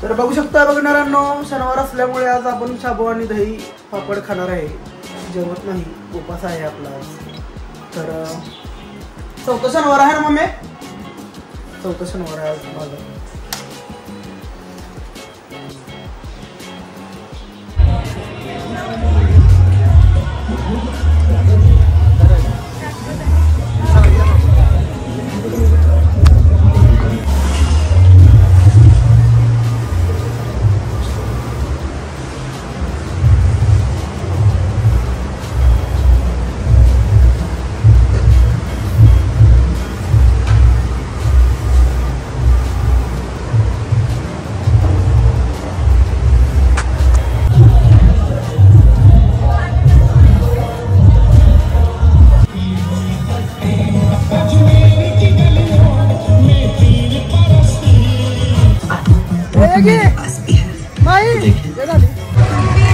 तर बघू शकता बघणाऱ्यांनो, शनिवार असल्यामुळे आज आपण शाबू आणि दही पापड खाणार आहे. जेवत नाही, उपास आहे आपला आज. तर चौथा शनिवार आहे ना मम्मी? चौथा शनिवार आहे आज माझा.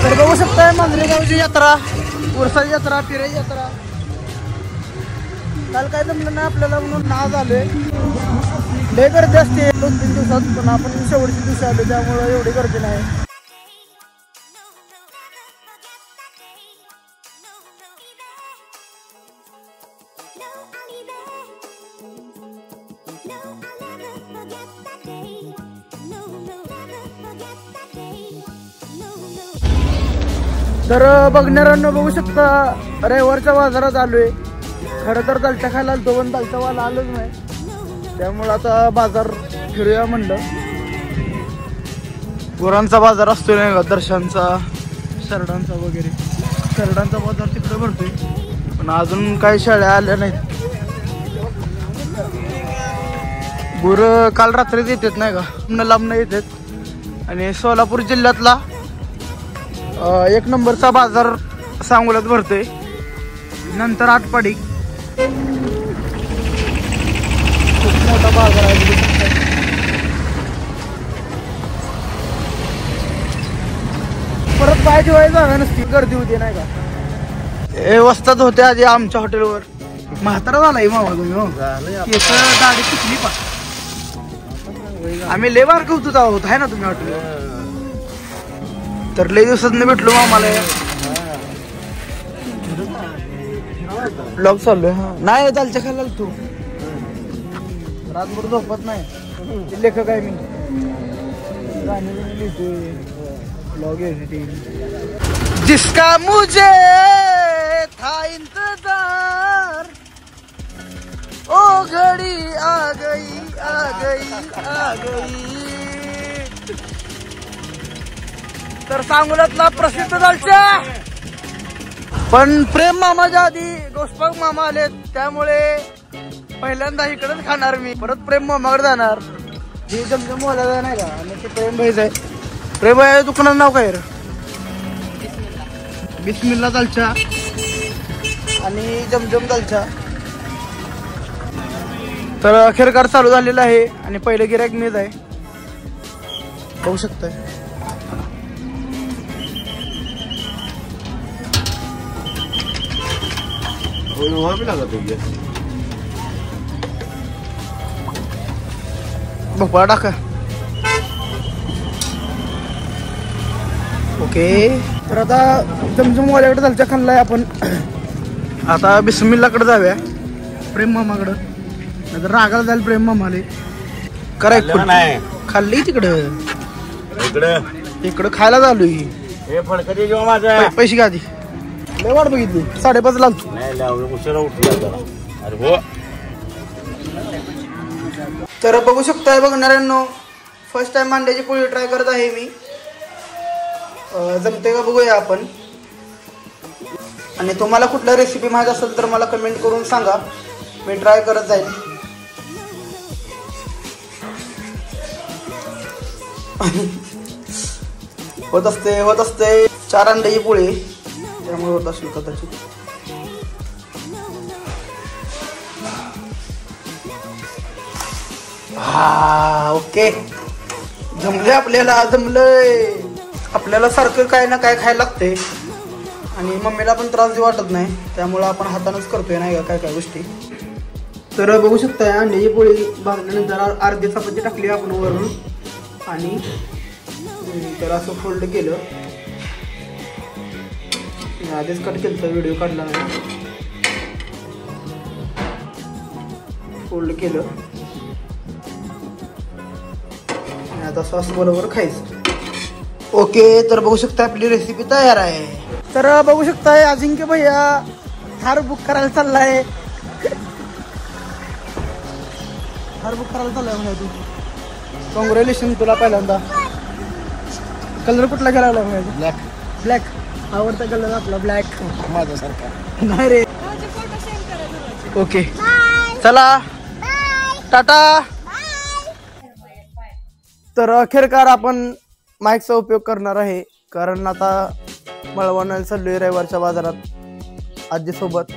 तर बघू शकताय मांजरेगावची यात्रा, उरसाची यात्रा, फिरायची यात्रा. काल काय जमलं नाही आपल्याला म्हणून आज आलोय. लय गर्दी असते 2-3 दिवसात, पण आपण शेवटच्या दिवशी आलो त्यामुळे एवढी गर्दी नाही. तर बघणाऱ्यांना बघू शकता रविवारच्या बाजारात आलोय. खरं तर दालच्या खायला आलतो पण दालच्या वाला आलोच नाही, त्यामुळे आता बाजार फिरूया म्हणलं. गुरांचा बाजार असतो नाही का, दर्शनचा, शरडांचा वगैरे. शरडांचा बाजार तिकडे भरतोय, पण अजून काही शेळ्या आल्या नाहीत. गुर काल रात्रीच येतात नाही का, लांब येतात. आणि सोलापूर जिल्ह्यातला 1 नंबरचा बाजार सांगोल्यात भरतोय. नंतर आटपाडी, खूप मोठा बाजार आहे. परत पाय ठेवायची जागा नसती, गर्दी होती नाही का. हे वस्तात होते आधी आमच्या हॉटेलवर. म्हातारा झालाय मावा तुम्ही. हो दाढी किती पा, आम्ही लेबार कौतुक आहोत आहे ना तुम्ही हॉटेलवर. तर लई दिवसात नाही भेटलो आम्हाला. ब्लॉग चाललोय. नाही दालच्या खायला तू रातभर झोपत नाही. लेखक आहे मी, गाणी लिहितोय, ब्लॉग एडिटिंग. जिसका मुझे था इंतजार, ओ घड़ी आ गई आ गई आ गई. तर सांगोल्यातला प्रसिद्ध दालच्या. पण प्रेम मामाच्या आधी गोष्पाक मामा आले, त्यामुळे पहिल्यांदा इकडेच खाणार मी. परत प्रेम मामाकडे जाणार. हे जमजम वाला नाही का, आणि ते प्रेम भाईच आहे. प्रेम भाई दुकानाचं नाव काय रे? बिस्मिल्ला दालच्या आणि जमजम दालच्या. तर अखेरकार चालू झालेला आहे आणि पहिले गिऱ्हाईक मीच आहे, बघू शकताय. भोपळा टाका. ओके, तर आता जमजम वाल्याकडे दालच्या खाल्लाय आपण. आता बिस्मिल्लाकडे जाऊया, प्रेम मामाकडं. नाहीतर रागाला जाईल प्रेम मामाले. करायचं नाही, खाल्ली तिकडं इकडं खायला चालू. पैसे का आधी लय वाट बघितली, 5:30 लागतो. तर बघू शकताय बघणाऱ्यांनो, फर्स्ट टाइम मांड्याची पोळी ट्राय करत आहे मी. जमते का बघूया आपण. आणि तुम्हाला कुठल्या रेसिपी माहीत असेल तर मला कमेंट करून सांगा, मी ट्राय करत जाईल. होत असते 4 अंड्याची पोळी, त्यामुळे होत असेल कदाचित. हा ओके, जमले आपल्याला, जमलंय आपल्याला. सारखं काय ना काय खायला लागते आणि मम्मीला पण त्रास देऊ वाटत नाही, त्यामुळे आपण हातानच करतोय नाही का काय काय गोष्टी. तर बघू शकताय अंड्याची पोळी भाजल्यानंतर अर्धी चपाती टाकली आपण वरून आणि त्याला असं फोल्ड केलं, आधीच कट केलं तर व्हिडिओ काढला नाही. फोल्ड केलं आणि आता सॉस बरोबर खायचं. ओके, तर बघू शकता आपली रेसिपी तयार आहे. तर बघू शकताय अजिंक्य भैया थार बुक करायला चाललाय. थार बुक करायला चाललाय म्हणे तू. कॉंग्रॅच्युलेशन तुला पहिल्यांदा. कलर कुठला करायला म्हणायचं? ब्लॅक. ब्लॅक आवडता कलर आपला ब्लॅक. माझ्यासारखा नाही रे. ओके चला टाटा. तर अखेरकार आपण माईकचा उपयोग करणार आहे, कारण आता मळवणाला चाललोय रविवारच्या बाजारात आजीसोबत.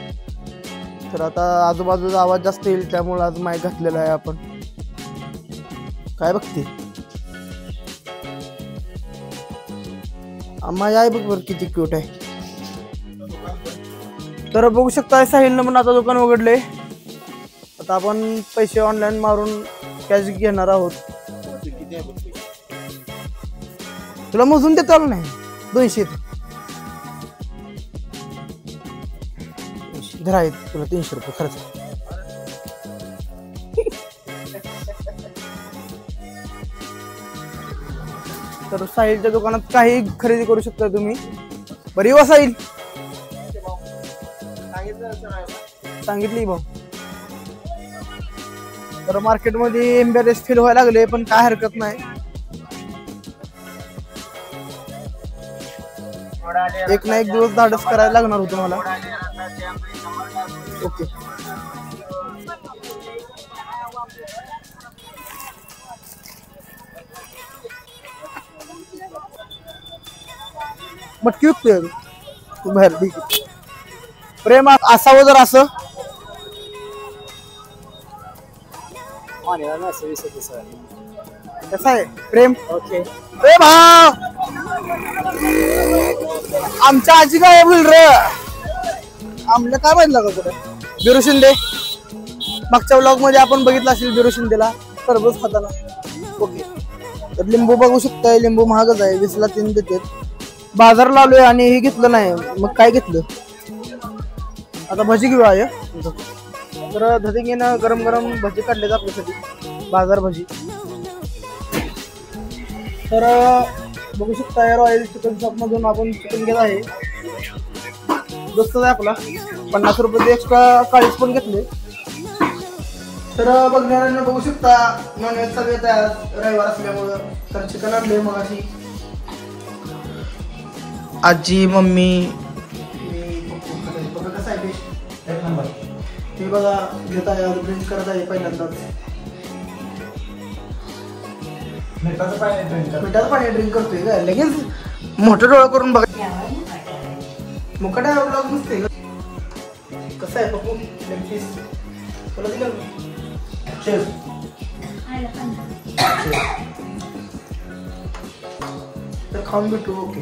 तर आता आजूबाजूचा आवाज जास्त येईल, त्यामुळे आज माईक घातलेला आहे आपण. काय बघते आम्हा आहे बघ बरं किती क्यूट आहे. तर बघू शकता साहिलनं पण आता दुकान उघडले. आता आपण पैसे ऑनलाईन मारून कॅश घेणार आहोत. तुला मोजून देता आलं नाही? 200 धरा आहेत तुला 300 रुपये खर्च. तर साहिलच्या दुकानात काही खरेदी करू शकता तुम्ही. बरी वा साहिल सांगितली भाऊ. तर मार्केटमध्ये एम्बॅरेस फील व्हायला लागले, पण काय हरकत नाही. एक ना एक दिवस धाडस करायला लागणार होतं मला. ओके मटकी विकतोय तू बाहेर. ठीक आहे. प्रेम असावं जर असं. कसं आहे प्रेम? ओके प्रेम हा आमच्या आजी काय बोल रे. आमला काय माहिती का कुठे बिरू शिंदे. मागच्या व्लॉग मध्ये आपण बघितलं असेल बिरू शिंदेला टरबूज खाताना. ओके तर लिंबू बघू शकताय. लिंबू महागच आहे, 20 ला 3 देते. बाजार लावलोय आणि हे घेतलं नाही, मग काय घेतलं. आता भजी घेऊ आहे. तर धदी घेणं गरम गरम भजी काढले आपल्यासाठी, बाजार भजी. तर बघू शकता रॉयल चिकन शॉप मधून आपण चिकन घेत आहे. दोस्त आहे आपला. 50 रुपये एक्स्ट्रा काळीच पण घेतले. तर बघणाऱ्यांना बघू शकता नॉनव्हेजचा बेत आहे रविवार असल्यामुळं. तर चिकन आणले मग अशी आजी मम्मी. कसं आहे एक नंबर. ते बघा घेत आहे, ड्रिंक करत आहे पहिल्यांदाच. मिठाचं पाणी ड्रिंक करतोय का लगेच मोठं डोळं करून बघा. मुकाटा ब्लॉग नसते का. कसं आहे पप्पू लेग पीस तुला दिलं. तर खाऊन भेटू. ओके